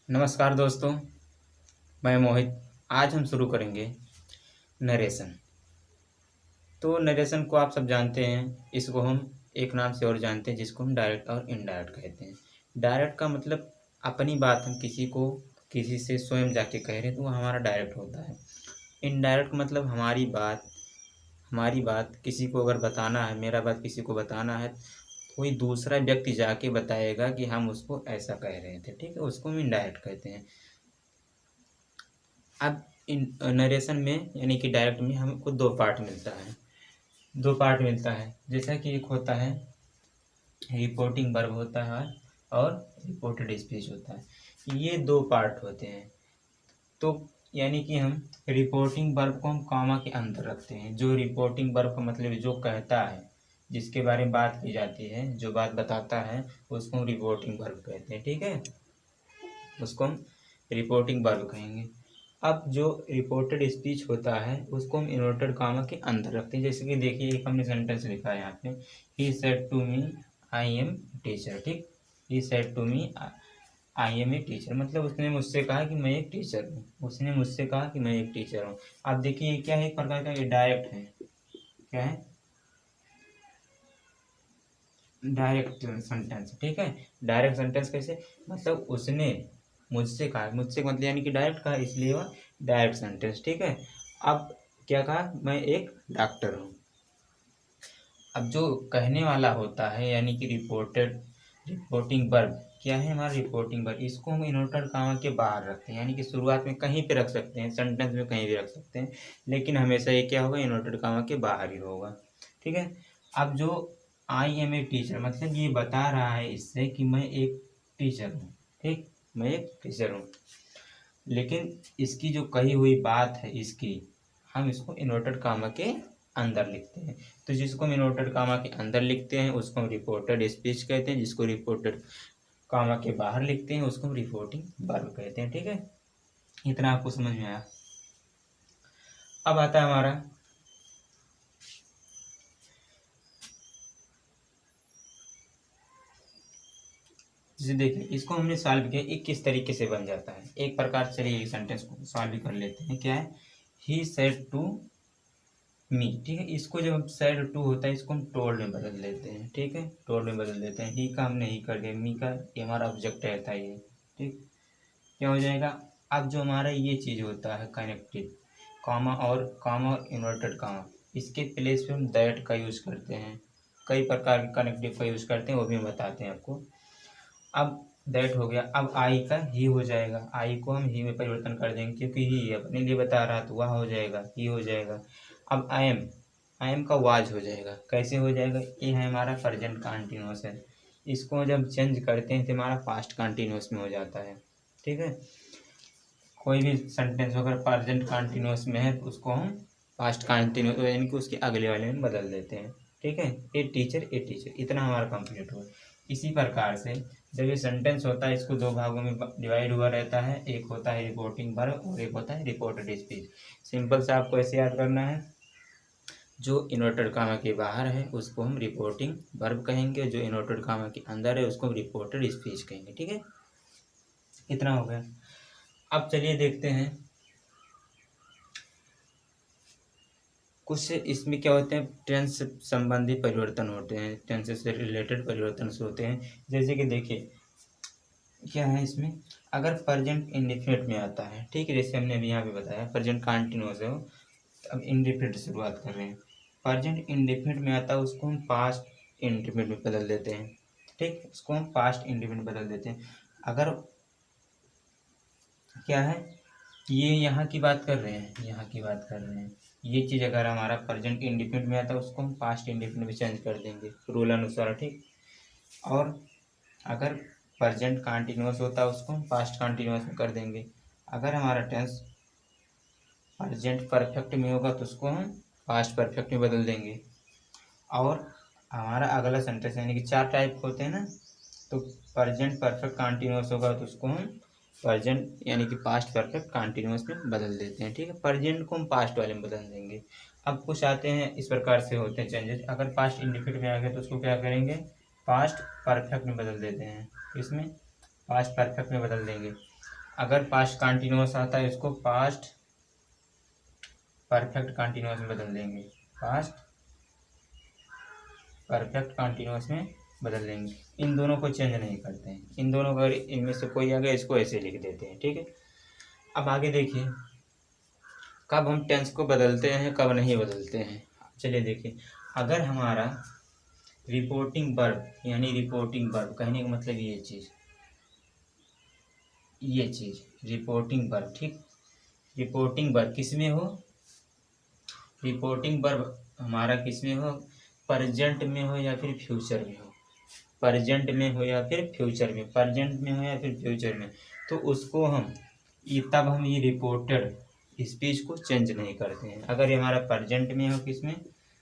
नमस्कार दोस्तों, मैं मोहित। आज हम शुरू करेंगे नरेशन। तो नरेशन को आप सब जानते हैं, इसको हम एक नाम से और जानते हैं जिसको हम डायरेक्ट और इनडायरेक्ट कहते हैं। डायरेक्ट का मतलब अपनी बात हम किसी को किसी से स्वयं जाके कह रहे हैं तो वो हमारा डायरेक्ट होता है। इनडायरेक्ट मतलब हमारी बात किसी को अगर बताना है, मेरा बात किसी को बताना है, कोई दूसरा व्यक्ति जाके बताएगा कि हम उसको ऐसा कह रहे थे, ठीक है, उसको हम इनडायरेक्ट कहते हैं। अब इन नरेशन में यानी कि डायरेक्ट में हमको दो पार्ट मिलता है। जैसा कि एक होता है रिपोर्टिंग वर्ब होता है और रिपोर्टेड स्पीच होता है। ये दो पार्ट होते हैं। तो यानी कि हम रिपोर्टिंग वर्ब को हम कॉमा के अंदर रखते हैं। जो रिपोर्टिंग वर्ब का मतलब जो कहता है, जिसके बारे में बात की जाती है, जो बात बताता है, उसको हम रिपोर्टिंग वर्ब कहते हैं, ठीक है, उसको हम रिपोर्टिंग वर्ब कहेंगे। अब जो रिपोर्टेड स्पीच होता है उसको हम इन्वर्टेड कॉमा के अंदर रखते हैं। जैसे कि देखिए, एक हमने सेंटेंस लिखा है यहाँ पे, he said to me I am teacher, ठीक। He said to me I am a teacher मतलब उसने मुझसे कहा कि मैं एक टीचर हूँ। उसने मुझसे कहा कि मैं एक टीचर हूँ। अब देखिए ये क्या है, एक प्रकार का ये डायरेक्ट है। क्या है? डायरेक्ट सेंटेंस, ठीक है। डायरेक्ट सेंटेंस कैसे? मतलब उसने मुझसे कहा, मुझसे का मतलब यानी कि डायरेक्ट कहा, इसलिए वह डायरेक्ट सेंटेंस, ठीक है। अब क्या कहा? मैं एक डॉक्टर हूँ। अब जो कहने वाला होता है यानी कि रिपोर्टिंग वर्ब क्या है? हमारा रिपोर्टिंग वर्ब, इसको हम इन्वर्टेड कॉमा के बाहर रखते हैं। यानी कि शुरुआत में कहीं पे रख सकते हैं, सेंटेंस में कहीं भी रख सकते हैं, लेकिन हमेशा ये क्या होगा? इन्वर्टेड कॉमा के बाहर ही होगा, ठीक है। अब जो आई एम ए टीचर मतलब ये बता रहा है इससे कि मैं एक टीचर हूँ, ठीक, मैं एक टीचर हूँ। लेकिन इसकी जो कही हुई बात है इसकी, हम इसको इन्वर्टेड कामा के अंदर लिखते हैं। तो जिसको हम इन्वर्टेड कामा के अंदर लिखते हैं उसको हम रिपोर्टेड स्पीच कहते हैं। जिसको रिपोर्टेड कामा के बाहर लिखते हैं उसको हम रिपोर्टिंग वर्ब कहते हैं, ठीक है। इतना आपको समझ में आया। अब आता है हमारा जैसे देखिए, इसको हमने सॉल्व किया, ये किस तरीके से बन जाता है एक प्रकार से। चलिए सेंटेंस को सॉल्व कर लेते हैं। क्या है? ही सेड टू मी, ठीक है। इसको जब हम सेड टू होता है इसको हम टोल्ड में बदल देते हैं, ठीक है, टोल्ड में बदल देते हैं। ही का हमने ही कर दिया, मी का ये हमारा ऑब्जेक्ट रहता है ये, ठीक। क्या हो जाएगा? अब जो हमारा ये चीज़ होता है कनेक्टिव कॉमा और इन्वर्टेड कॉमा, इसके प्लेस पे हम दैट का यूज़ करते हैं। कई प्रकार के कनेक्टिव का यूज़ करते हैं, वो भी हम बताते हैं आपको। अब दैट हो गया। अब आई का ही हो जाएगा, आई को हम ही में परिवर्तन कर देंगे क्योंकि ही अपने लिए बता रहा तो वह हो जाएगा, ही हो जाएगा। अब आई एम का वाज हो जाएगा। कैसे हो जाएगा? ये है हमारा प्रेजेंट कंटिन्यूअस है। इसको जब चेंज करते हैं तो हमारा पास्ट कंटिन्यूअस में हो जाता है, ठीक है। कोई भी सेंटेंस अगर प्रेजेंट कंटिन्यूअस में है तो उसको हम पास्ट कंटिन्यूअस यानी कि उसके अगले वाले में बदल देते हैं, ठीक है। ए टीचर इतना हमारा कंप्लीट हुआ। इसी प्रकार से जब ये सेंटेंस होता है इसको दो भागों में डिवाइड हुआ रहता है। एक होता है रिपोर्टिंग वर्ब और एक होता है रिपोर्टेड स्पीच। सिंपल से आपको ऐसे याद करना है, जो इन्वर्टेड कामा के बाहर है उसको हम रिपोर्टिंग वर्ब कहेंगे, जो इन्वर्टेड कामा के अंदर है उसको हम रिपोर्टेड स्पीच कहेंगे, ठीक है। इतना हो गया। अब चलिए देखते हैं कुछ इसमें क्या होते हैं, टेंस से संबंधी परिवर्तन होते हैं, टेंस से रिलेटेड परिवर्तन होते हैं। जैसे कि देखिए क्या है इसमें, अगर प्रेजेंट इंडेफिनिट में आता है, ठीक है, जैसे हमने अभी यहाँ पे बताया प्रेजेंट कंटिन्यूअस है वो, अब इंडेफिनिट से शुरुआत कर रहे हैं। प्रेजेंट इंडेफिनिट में आता है उसको हम पास्ट इंडेफिनिट में बदल देते हैं, ठीक, उसको हम पास्ट इंडेफिनिट बदल देते हैं। अगर क्या है, ये यहाँ की बात कर रहे हैं, यहाँ की बात कर रहे हैं, ये चीज़ अगर हमारा प्रेजेंट इंडेफिनिट में आता है उसको हम पास्ट इंडेफिनिट में चेंज कर देंगे रूल अनुसार, ठीक। और अगर प्रेजेंट कंटिन्यूअस होता है उसको हम पास्ट कंटिन्यूअस में कर देंगे। अगर हमारा टेंस प्रेजेंट परफेक्ट में होगा तो उसको हम पास्ट परफेक्ट में बदल देंगे। और हमारा अगला सेंटेंस यानी कि चार टाइप होते हैं ना, तो प्रेजेंट परफेक्ट कंटिन्यूअस होगा तो उसको हम प्रेजेंट यानी कि पास्ट परफेक्ट कंटिन्यूअस में बदल देते हैं, ठीक है। प्रेजेंट को हम पास्ट वाले में बदल देंगे। अब कुछ आते हैं इस प्रकार से होते हैं चेंजेस। अगर पास्ट इंडिफिनिट में आ गए तो उसको क्या करेंगे, पास्ट परफेक्ट में बदल देते हैं। इसमें पास्ट परफेक्ट में बदल देंगे। अगर पास्ट कंटिन्यूअस आता है इसको पास्ट परफेक्ट कंटिन्यूअस में बदल देंगे, पास्ट परफेक्ट कंटिन्यूअस में बदल देंगे। इन दोनों को चेंज नहीं करते हैं, इन दोनों का इनमें से कोई आ गया इसको ऐसे लिख देते हैं, ठीक है। अब आगे देखिए कब हम टेंस को बदलते हैं कब नहीं बदलते हैं। चलिए देखिए, अगर हमारा रिपोर्टिंग वर्ब यानी रिपोर्टिंग वर्ब कहने का मतलब ये चीज़ रिपोर्टिंग वर्ब, ठीक। रिपोर्टिंग वर्ब किस में हो, रिपोर्टिंग वर्ब हमारा किस में हो, प्रेजेंट में हो या फिर फ्यूचर में हो, प्रेजेंट में हो या फिर फ्यूचर में, प्रेजेंट में हो या फिर फ्यूचर में, तो उसको हम तब हम ये रिपोर्टेड स्पीच को चेंज नहीं करते हैं। अगर ये हमारा प्रेजेंट में हो, किस में,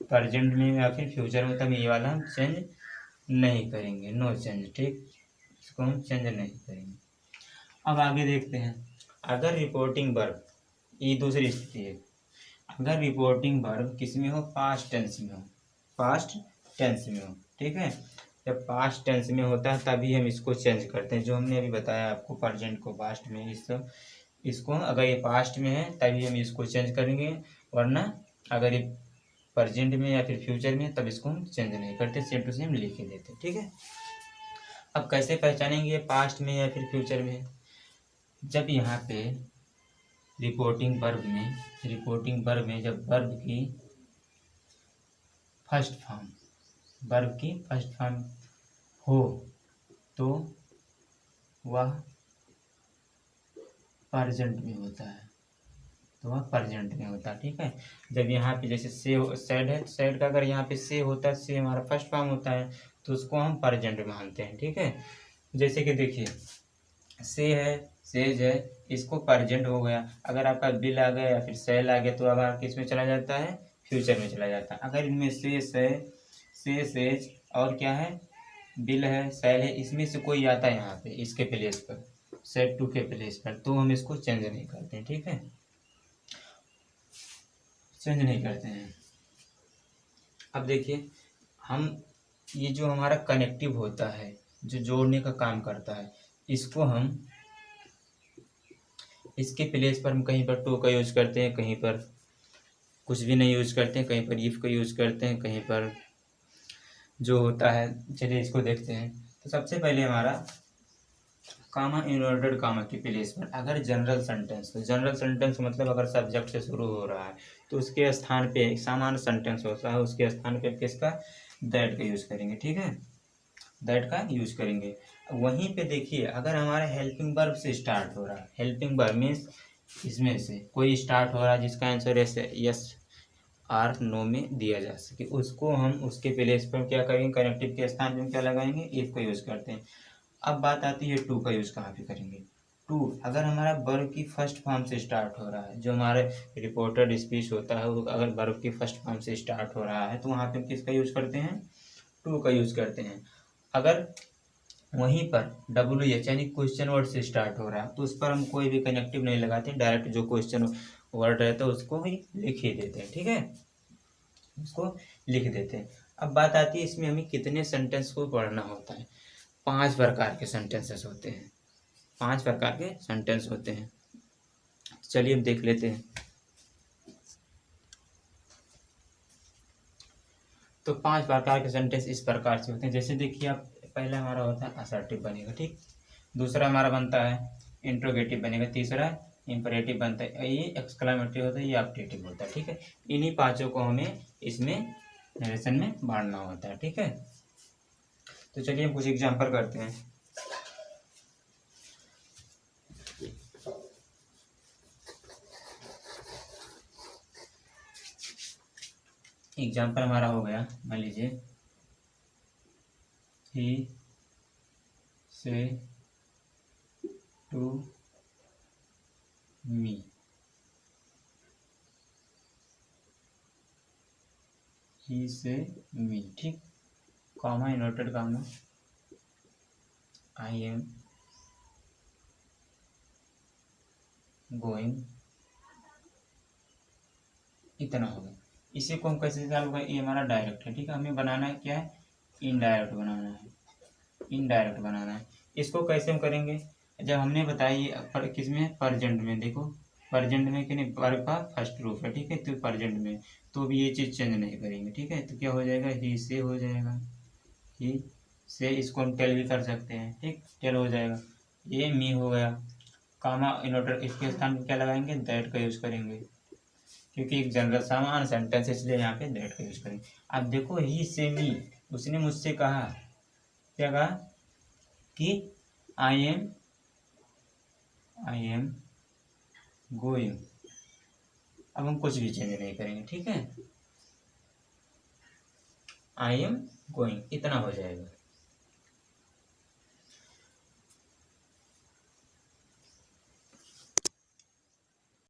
प्रेजेंट में या फिर फ्यूचर में, तब ये वाला हम चेंज नहीं करेंगे, नो चेंज, ठीक। इसको हम चेंज नहीं करेंगे। अब आगे देखते हैं, अगर रिपोर्टिंग वर्ब, ये दूसरी स्थिति है, अगर रिपोर्टिंग वर्ब किस में हो, पास्ट टेंस में हो, पास्ट टेंस में हो, ठीक है। जब पास्ट टेंस में होता है तभी हम इसको चेंज करते हैं, जो हमने अभी बताया आपको, प्रेजेंट को पास्ट में, इसको अगर ये पास्ट में है तभी हम इसको चेंज करेंगे, वरना अगर ये प्रेजेंट में या फिर फ्यूचर में तब इसको हम चेंज नहीं करते, सेम टू सेम लिख के देते, ठीक है। अब कैसे पहचानेंगे ये पास्ट में या फिर फ्यूचर में, जब यहाँ पे रिपोर्टिंग वर्ब में जब वर्ब की फर्स्ट फॉर्म हो तो वह प्रेजेंट में होता है, ठीक है। जब यहाँ पे जैसे सैड है, सैड का अगर यहाँ पे से होता है, से हमारा फर्स्ट फॉर्म होता है तो उसको हम प्रेजेंट मानते हैं, ठीक है। जैसे कि देखिए से है, सेज है, इसको प्रेजेंट हो गया। अगर आपका बिल आ गया या फिर सेल आ गया तो अब किस में चला जाता है, फ्यूचर में चला जाता है। अगर इनमें से सेज और क्या है, बिल है, सेल है, इसमें से कोई आता है यहाँ पे इसके प्लेस पर, सेट टू के प्लेस पर, तो हम इसको चेंज नहीं करते हैं, ठीक है, चेंज नहीं करते हैं। अब देखिए हम ये जो हमारा कनेक्टिव होता है, जो जोड़ने का काम करता है, इसको हम इसके प्लेस पर हम कहीं पर टू का यूज करते हैं, कहीं पर कुछ भी नहीं यूज करते हैं, कहीं पर इफ का यूज करते हैं, कहीं पर जो होता है। चलिए इसको देखते हैं। तो सबसे पहले हमारा कामा इनवर्टेड कामा की प्लेस पर अगर जनरल सेंटेंस, तो जनरल सेंटेंस मतलब अगर सब्जेक्ट से शुरू हो रहा है तो उसके स्थान पे सामान्य सेंटेंस होता है, उसके स्थान पे किसका, दैट का यूज करेंगे, ठीक है, दैट का यूज करेंगे। वहीं पे देखिए अगर हमारा हेल्पिंग वर्ब से स्टार्ट हो रहा है, हेल्पिंग वर्ब मीन्स इसमें से कोई स्टार्ट हो रहा है जिसका आंसर ऐसे यस आर नो में दिया जा सके, उसको हम उसके प्लेस पर क्या करेंगे, कनेक्टिव के स्थान पर क्या लगाएंगे, इफ का यूज करते हैं। अब बात आती है टू का यूज कहाँ पे करेंगे। टू अगर हमारा वर्ब की फर्स्ट फॉर्म से स्टार्ट हो रहा है, जो हमारे रिपोर्टेड स्पीच होता है वो अगर वर्ब की फर्स्ट फॉर्म से स्टार्ट हो रहा है तो वहाँ पे किसका यूज करते हैं, टू का यूज करते हैं। अगर वहीं पर डब्ल्यू एच यानी क्वेश्चन वर्ड से स्टार्ट हो रहा है तो उस पर हम कोई भी कनेक्टिव नहीं लगाते, डायरेक्ट जो क्वेश्चन वर्ड रहता है उसको ही लिख ही देते हैं, ठीक है, उसको लिख देते हैं। अब बात आती है इसमें हमें कितने सेंटेंस को पढ़ना होता है। 5 प्रकार के सेंटेंसेस होते हैं, 5 प्रकार के सेंटेंस होते हैं। चलिए अब देख लेते हैं। तो 5 प्रकार के सेंटेंस इस प्रकार से होते हैं। जैसे देखिए आप, पहला हमारा होता है असर्टिव बनेगा, ठीक। दूसरा हमारा बनता है इंट्रोगेटिव बनेगा, तीसरा इंपरेटिव बनता है, ये एक्सक्लेमेटरी होता है, ये ऑप्टेटिव होता है, ठीक है। इन्हीं पांचों को हमें इसमें नरेशन में बांटना होता है, ठीक है। तो चलिए हम कुछ एग्जांपल करते हैं। एग्जाम्पल हमारा हो गया, मान लीजिए ही से टू मी, ही से मी, ठीक, comma inverted comma, I am going, इतना हो गया। इसी को हम कैसे निकाल होगा, ये हमारा डायरेक्ट है, ठीक है। हमें बनाना है क्या है, इनडायरेक्ट बनाना है, इनडायरेक्ट बनाना है। इसको कैसे हम करेंगे, जब हमने बताई पर किसमें परजेंट में, देखो परजेंट में कि नहीं, पर का फर्स्ट रूप है, ठीक है, तो परजेंट में तो भी ये चीज़ चेंज नहीं करेंगे, ठीक है, तो क्या हो जाएगा, ही से हो जाएगा, ही से, इसको हम टेल भी कर सकते हैं, ठीक, टेल हो जाएगा। ये मी हो गया, कामा इनवर्टर इसके स्थान पर क्या लगाएंगे, दैट का यूज करेंगे, क्योंकि एक जनरल सामान्य सेंटेंस इसलिए यहाँ पे दैट का यूज करेंगे। अब देखो ही से मी, उसने मुझसे कहा, क्या कहा कि आई एम गोइंग। अब हम कुछ भी चेंज नहीं करेंगे, ठीक है, आई एम गोइंग इतना हो जाएगा।